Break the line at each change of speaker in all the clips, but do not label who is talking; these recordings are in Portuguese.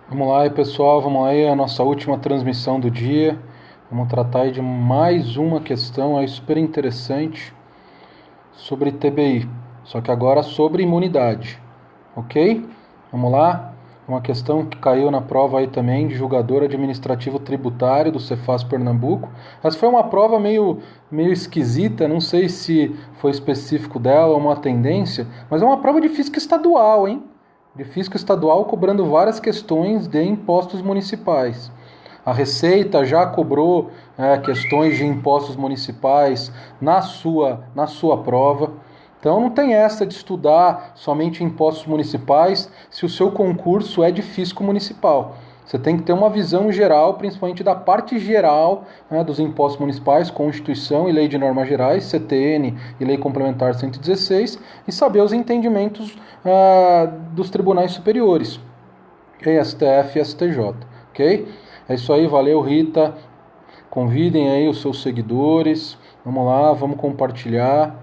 Vamos lá aí, pessoal, vamos aí, a nossa última transmissão do dia. Vamos tratar aí de mais uma questão aí super interessante sobre TBI, só que agora sobre imunidade, ok? Vamos lá, uma questão que caiu na prova aí também de julgador administrativo tributário do Cefaz Pernambuco. Essa foi uma prova meio esquisita, não sei se foi específico dela ou uma tendência, mas é uma prova de física estadual, hein? De física estadual cobrando várias questões de impostos municipais. A Receita já cobrou questões de impostos municipais na sua prova. Então não tem essa de estudar somente impostos municipais se o seu concurso é de físico municipal. Você tem que ter uma visão geral, principalmente da parte geral dos impostos municipais, Constituição e Lei de Normas Gerais, CTN e Lei Complementar 116, e saber os entendimentos dos tribunais superiores, okay? STF e STJ. Ok? É isso aí, valeu Rita. Convidem aí os seus seguidores. Vamos lá, vamos compartilhar.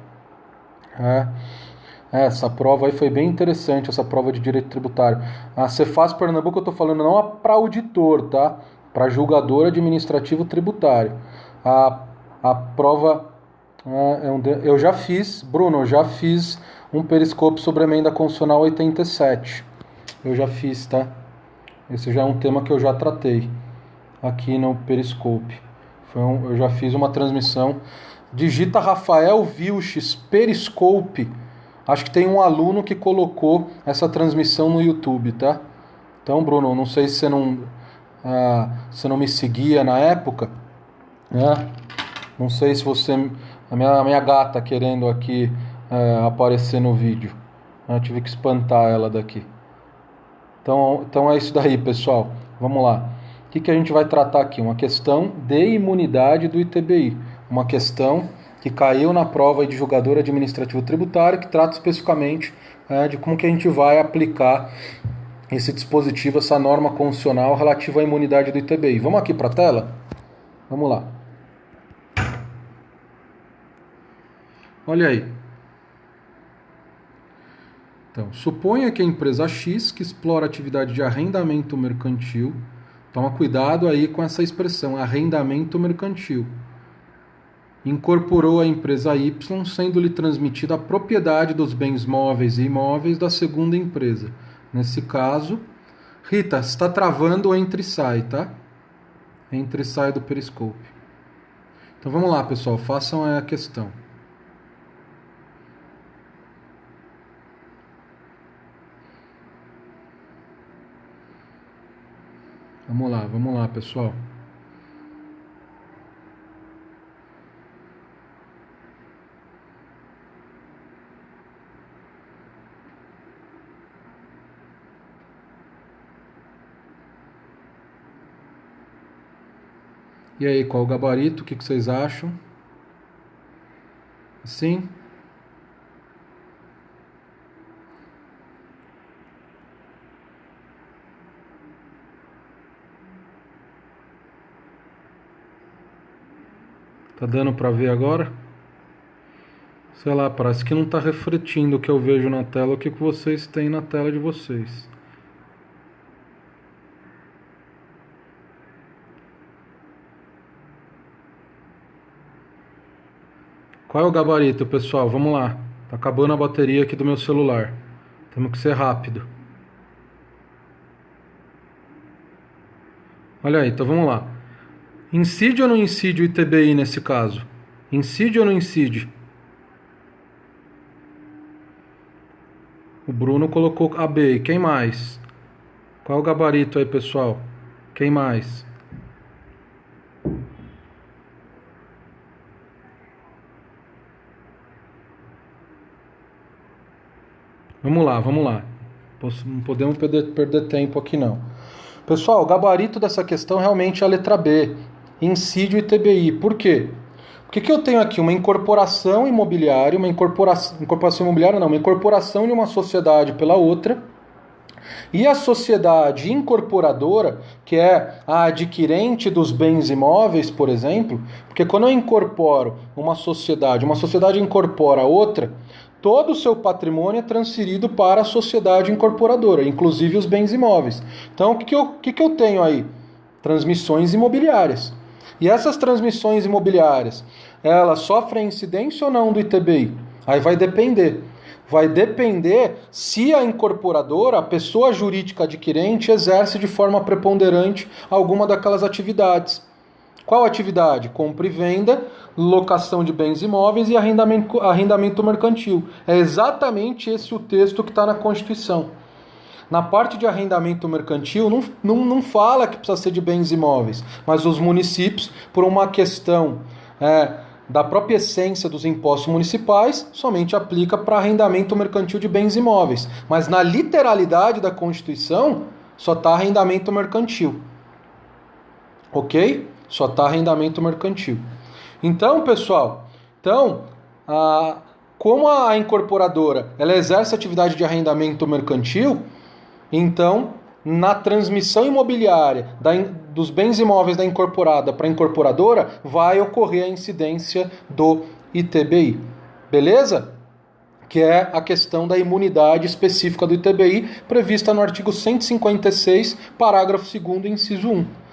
Essa prova aí foi bem interessante, essa prova de direito tributário. A Cefaz Pernambuco eu estou falando não para auditor, tá? Para julgador administrativo tributário. A prova, eu já fiz, Bruno, eu já fiz um periscópio sobre a emenda constitucional 87. Eu já fiz, tá? Esse já é um tema que eu já tratei aqui no periscópio. Eu já fiz uma transmissão. Digita Rafael Vilches Periscope. Acho que tem um aluno que colocou essa transmissão no YouTube, tá? Então, Bruno, não sei se você não me seguia na época, né? Não sei se você... A minha gata querendo aqui aparecer no vídeo. Eu tive que espantar ela daqui. Então é isso daí, pessoal. Vamos lá. O que a gente vai tratar aqui? Uma questão de imunidade do ITBI. Uma questão que caiu na prova de julgador administrativo tributário, que trata especificamente de como que a gente vai aplicar esse dispositivo, essa norma constitucional relativa à imunidade do ITBI. Vamos aqui para a tela? Vamos lá. Olha aí. Então, suponha que a empresa X, que explora atividade de arrendamento mercantil, toma cuidado aí com essa expressão, arrendamento mercantil, incorporou a empresa Y, sendo-lhe transmitida a propriedade dos bens móveis e imóveis da segunda empresa. Nesse caso, Rita, está travando o entra e sai, tá? Entra e sai do periscope. Então vamos lá, pessoal, façam a questão. Vamos lá, pessoal. E aí, qual o gabarito? O que vocês acham? Sim? Tá dando para ver agora? Sei lá, parece que não está refletindo o que eu vejo na tela, o que vocês têm na tela de vocês. Qual é o gabarito, pessoal? Vamos lá. Tá acabando a bateria aqui do meu celular. Temos que ser rápido. Olha aí, então vamos lá. Incide ou não incide o ITBI nesse caso? Incide ou não incide? O Bruno colocou AB. E quem mais? Qual é o gabarito aí, pessoal? Quem mais? Vamos lá. Não podemos perder tempo aqui não. Pessoal, o gabarito dessa questão realmente é a letra B. Incide o ITBI. Por quê? Porque eu tenho aqui uma incorporação imobiliária, uma incorporação de uma sociedade pela outra, e a sociedade incorporadora, que é a adquirente dos bens imóveis, por exemplo, porque quando eu incorporo uma sociedade incorpora outra, todo o seu patrimônio é transferido para a sociedade incorporadora, inclusive os bens imóveis. Então, o que eu tenho aí? Transmissões imobiliárias. E essas transmissões imobiliárias, elas sofrem incidência ou não do ITBI? Aí vai depender. Vai depender se a incorporadora, a pessoa jurídica adquirente, exerce de forma preponderante alguma daquelas atividades. Qual atividade? Compra e venda, locação de bens imóveis e arrendamento mercantil. É exatamente esse o texto que está na Constituição. Na parte de arrendamento mercantil, não fala que precisa ser de bens imóveis, mas os municípios, por uma questão da própria essência dos impostos municipais, somente aplica para arrendamento mercantil de bens imóveis. Mas na literalidade da Constituição, só está arrendamento mercantil. Ok? Só está arrendamento mercantil. Então, pessoal, como a incorporadora ela exerce atividade de arrendamento mercantil, então, na transmissão imobiliária dos bens imóveis da incorporada para a incorporadora, vai ocorrer a incidência do ITBI. Beleza? Que é a questão da imunidade específica do ITBI, prevista no artigo 156, parágrafo 2º, inciso 1.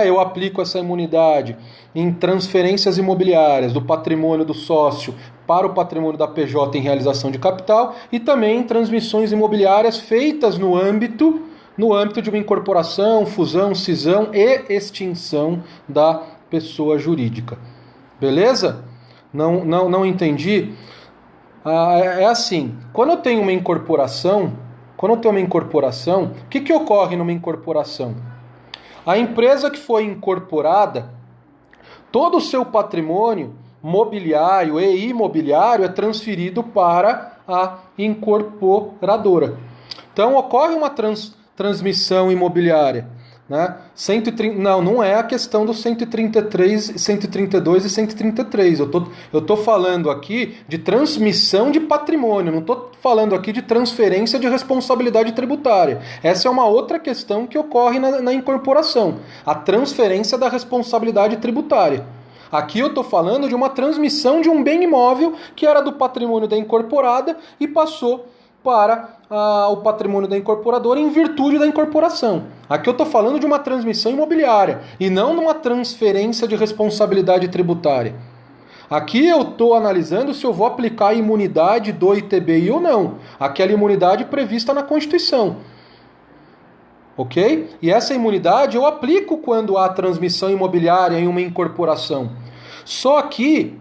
Eu aplico essa imunidade em transferências imobiliárias do patrimônio do sócio para o patrimônio da PJ em realização de capital e também em transmissões imobiliárias feitas no âmbito de uma incorporação, fusão, cisão e extinção da pessoa jurídica. Beleza? Não entendi? É assim, quando eu tenho uma incorporação, o que ocorre numa incorporação? A empresa que foi incorporada, todo o seu patrimônio mobiliário e imobiliário é transferido para a incorporadora. Então ocorre uma transmissão imobiliária. Né? Não é a questão dos 133, 132 e 133. Eu tô falando aqui de transmissão de patrimônio, não estou falando aqui de transferência de responsabilidade tributária. Essa é uma outra questão que ocorre na incorporação, a transferência da responsabilidade tributária. Aqui eu estou falando de uma transmissão de um bem imóvel que era do patrimônio da incorporada e passou para o patrimônio da incorporadora em virtude da incorporação. Aqui eu estou falando de uma transmissão imobiliária e não de uma transferência de responsabilidade tributária. Aqui eu estou analisando se eu vou aplicar a imunidade do ITBI ou não. Aquela imunidade prevista na Constituição. Ok? E essa imunidade eu aplico quando há transmissão imobiliária em uma incorporação. Só que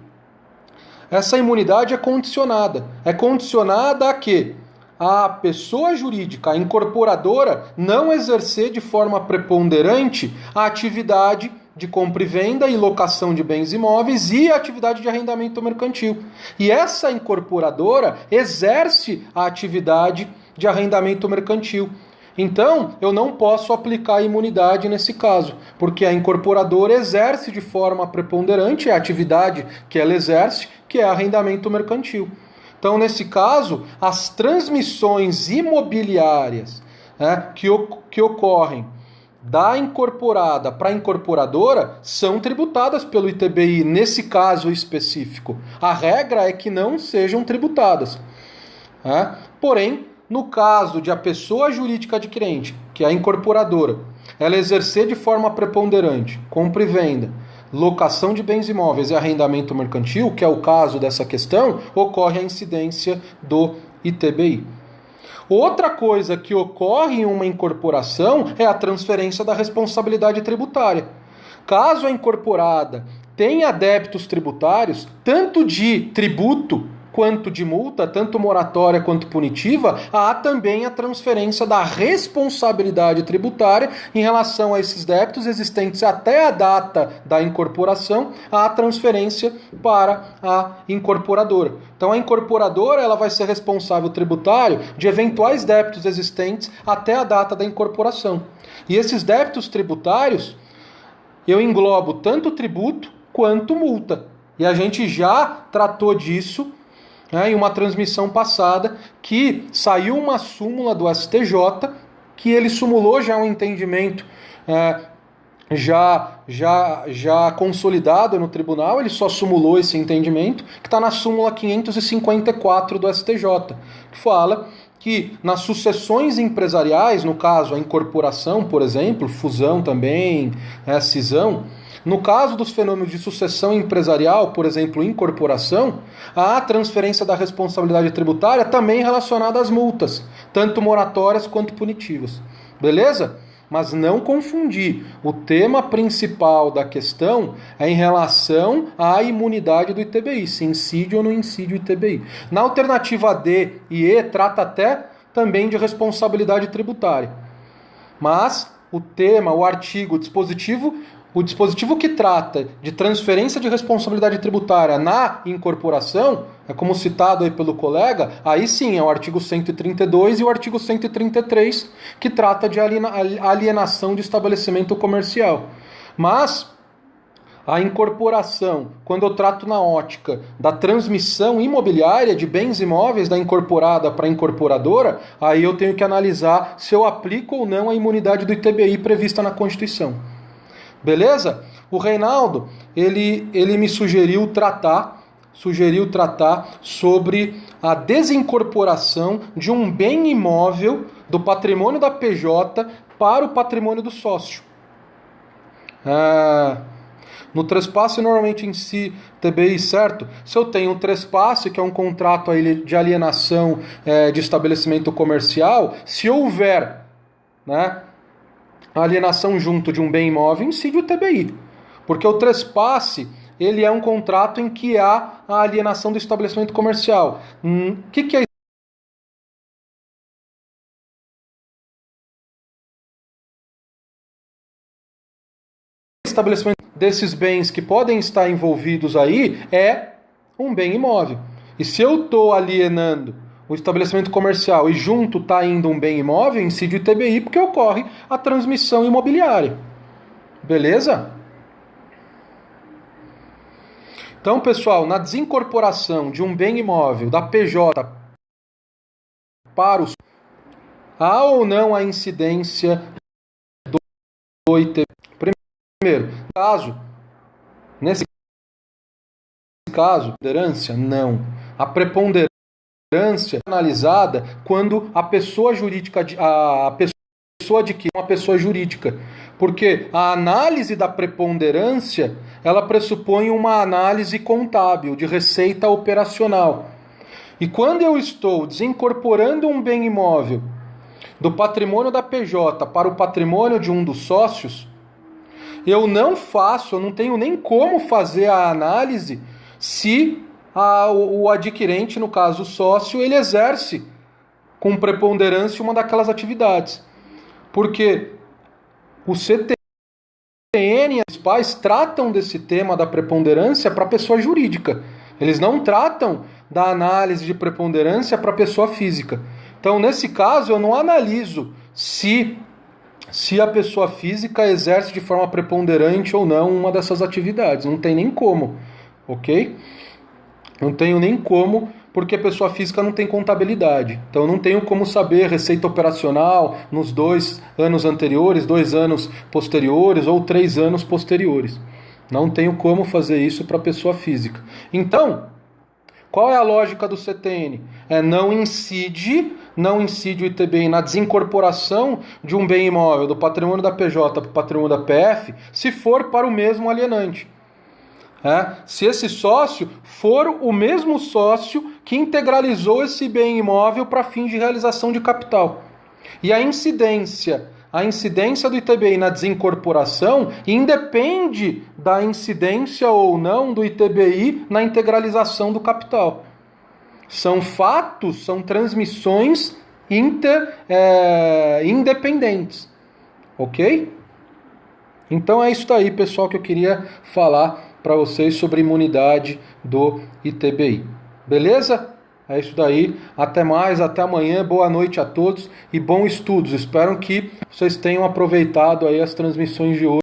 essa imunidade é condicionada. É condicionada a quê? A pessoa jurídica, a incorporadora, não exercer de forma preponderante a atividade de compra e venda e locação de bens imóveis e a atividade de arrendamento mercantil. E essa incorporadora exerce a atividade de arrendamento mercantil. Então, eu não posso aplicar a imunidade nesse caso, porque a incorporadora exerce de forma preponderante a atividade que ela exerce, que é arrendamento mercantil. Então, nesse caso, as transmissões imobiliárias que ocorrem da incorporada para a incorporadora são tributadas pelo ITBI, nesse caso específico. A regra é que não sejam tributadas. Porém, no caso de a pessoa jurídica adquirente, que é a incorporadora, ela exercer de forma preponderante compra e venda, locação de bens imóveis e arrendamento mercantil, que é o caso dessa questão, ocorre a incidência do ITBI. Outra coisa que ocorre em uma incorporação é a transferência da responsabilidade tributária. Caso a incorporada tenha débitos tributários, tanto de tributo quanto de multa, tanto moratória quanto punitiva, há também a transferência da responsabilidade tributária em relação a esses débitos existentes até a data da incorporação, há a transferência para a incorporadora. Então a incorporadora ela vai ser responsável tributário de eventuais débitos existentes até a data da incorporação. E esses débitos tributários, eu englobo tanto tributo quanto multa. E a gente já tratou disso em uma transmissão passada, que saiu uma súmula do STJ, que ele sumulou já um entendimento já consolidada no tribunal, ele só sumulou esse entendimento, que está na súmula 554 do STJ, que fala que nas sucessões empresariais, no caso a incorporação, por exemplo, fusão também, cisão, no caso dos fenômenos de sucessão empresarial, por exemplo, incorporação, há transferência da responsabilidade tributária também relacionada às multas, tanto moratórias quanto punitivas. Beleza? Mas não confundir. O tema principal da questão é em relação à imunidade do ITBI, se incide ou não incide o ITBI. Na alternativa D e E, trata até também de responsabilidade tributária. Mas o tema, o artigo, o dispositivo que trata de transferência de responsabilidade tributária na incorporação, é como citado aí pelo colega, aí sim é o artigo 132 e o artigo 133, que trata de alienação de estabelecimento comercial. Mas a incorporação, quando eu trato na ótica da transmissão imobiliária de bens imóveis da incorporada para a incorporadora, aí eu tenho que analisar se eu aplico ou não a imunidade do ITBI prevista na Constituição. Beleza? O Reinaldo, ele me sugeriu tratar sobre a desincorporação de um bem imóvel do patrimônio da PJ para o patrimônio do sócio. No trespasse, normalmente em si, TBI, certo? Se eu tenho um trespasse, que é um contrato de alienação de estabelecimento comercial, se houver, né, a alienação junto de um bem imóvel, incide o TBI. Porque o trespasse, ele é um contrato em que há a alienação do estabelecimento comercial. O que é estabelecimento desses bens que podem estar envolvidos aí? É um bem imóvel. E se eu estou alienando o estabelecimento comercial e junto está indo um bem imóvel, incide o ITBI porque ocorre a transmissão imobiliária. Beleza? Então, pessoal, na desincorporação de um bem imóvel da PJ para os... há ou não a incidência do ITBI? Primeiro, nesse caso, preponderância, não. A preponderância é analisada quando a pessoa jurídica adquire uma pessoa jurídica. Porque a análise da preponderância, ela pressupõe uma análise contábil, de receita operacional. E quando eu estou desincorporando um bem imóvel do patrimônio da PJ para o patrimônio de um dos sócios, eu não tenho nem como fazer a análise se o adquirente, no caso o sócio, ele exerce com preponderância uma daquelas atividades. Porque o CTN e os pais tratam desse tema da preponderância para a pessoa jurídica. Eles não tratam da análise de preponderância para a pessoa física. Então, nesse caso, eu não analiso se a pessoa física exerce de forma preponderante ou não uma dessas atividades. Não tem nem como, ok? Não tenho nem como, porque a pessoa física não tem contabilidade. Então, não tenho como saber receita operacional nos 2 anos anteriores, 2 anos posteriores ou 3 anos posteriores. Não tenho como fazer isso para a pessoa física. Então, qual é a lógica do CTN? Não incide o ITBI na desincorporação de um bem imóvel do patrimônio da PJ para o patrimônio da PF, se for para o mesmo alienante. Se esse sócio for o mesmo sócio que integralizou esse bem imóvel para fins de realização de capital. E a incidência do ITBI na desincorporação independe da incidência ou não do ITBI na integralização do capital. São fatos, são transmissões independentes. Ok? Então é isso aí, pessoal, que eu queria falar para vocês sobre imunidade do ITBI. Beleza? É isso daí. Até mais, até amanhã. Boa noite a todos e bons estudos. Espero que vocês tenham aproveitado aí as transmissões de hoje.